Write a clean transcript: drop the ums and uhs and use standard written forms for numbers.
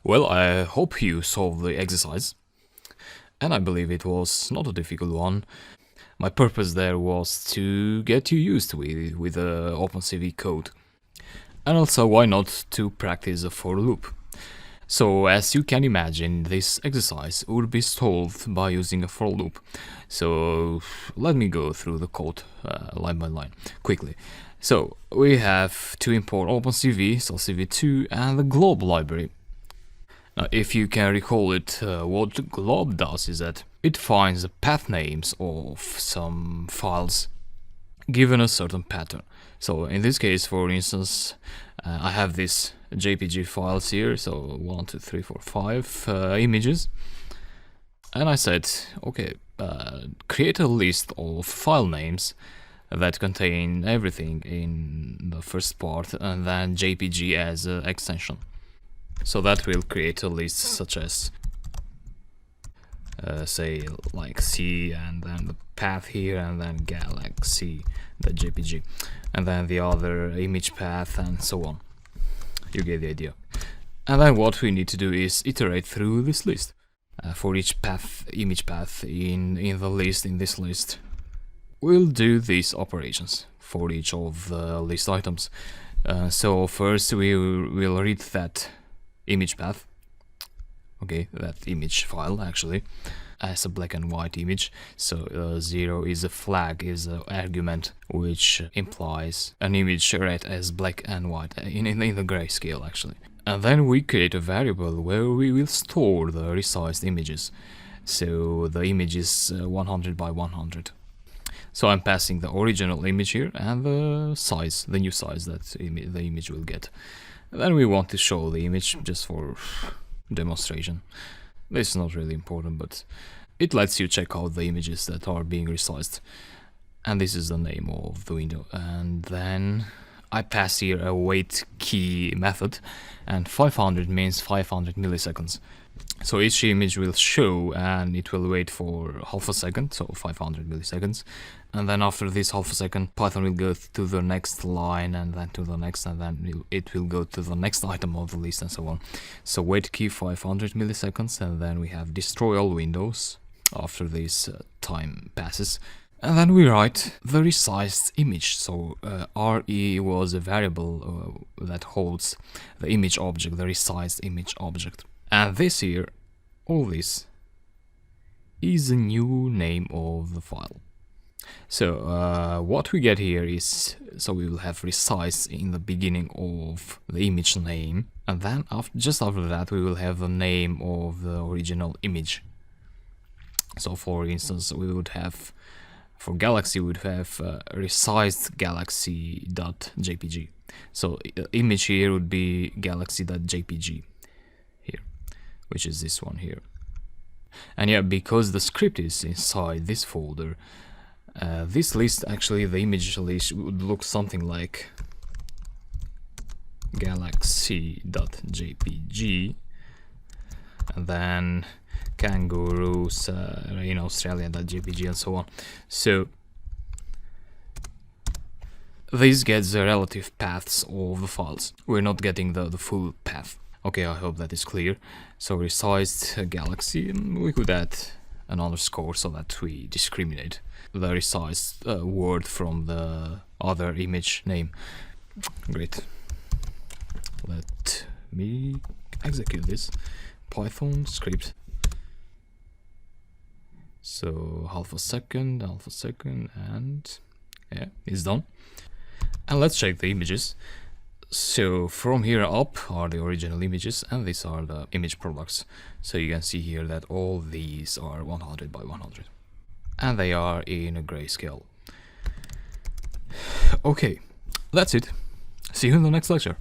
Well, I hope you solved the exercise, and I believe it was not a difficult one. My purpose there was to get you used with the OpenCV code, and also why not to practice a for loop. So as you can imagine, this exercise would be solved by using a for loop. So let me go through the code line by line quickly. So we have to import OpenCV, so CV2, and the glob library. Now, if you can recall it, what glob does is that it finds the path names of some files given a certain pattern. So in this case, for instance, I have this JPG files here, so 1, 2, 3, 4, 5 images, and I said, okay, create a list of file names that contain everything in the first part, and then JPG as an extension. So that will create a list such as say like C, and then the path here, and then galaxy, the JPG, and then the other image path, and so on. You get the idea. And then what we need to do is iterate through this list. For each path, image path in the list, in this list, we'll do these operations for each of the list items. So first we will read that image path, okay, that image file actually, as a black and white image. So 0 is a flag, is an argument which implies an image read as black and white in the grayscale actually. And then we create a variable where we will store the resized images. So the image is 100 by 100. So I'm passing the original image here and the size, the new size that the image will get. And then we want to show the image just for demonstration. This is not really important, but it lets you check out the images that are being resized. And this is the name of the window. And then I pass here a wait key method, and 500 means 500 milliseconds. So each image will show and it will wait for half a second, so 500 milliseconds. And then after this half a second, Python will go to the next line, and then to the next, and then it will go to the next item of the list, and so on. So wait key 500 milliseconds, and then we have destroy all windows after this time passes. And then we write the resized image. So RE was a variable that holds the image object, the resized image object. And this here, all this, is the new name of the file. So what we get here is, so we will have resized in the beginning of the image name, and then just after that we will have the name of the original image. So for instance, we would have, for galaxy, we would have resized galaxy.jpg. So image here would be galaxy.jpg here, which is this one here. And yeah, because the script is inside this folder, this list, actually the image list, would look something like galaxy.jpg, and then kangaroos in Australia.jpg, and so on. So this gets the relative paths of the files. We're not getting the full path. Okay, I hope that is clear. So resized galaxy, we could add an underscore so that we discriminate the resized word from the other image name. Great. Let me execute this Python script. So half a second, and yeah, it's done. And let's check the images. So from here up are the original images, and these are the image products. So you can see here that all these are 100 by 100, and they are in a grayscale. Okay, that's it. See you in the next lecture.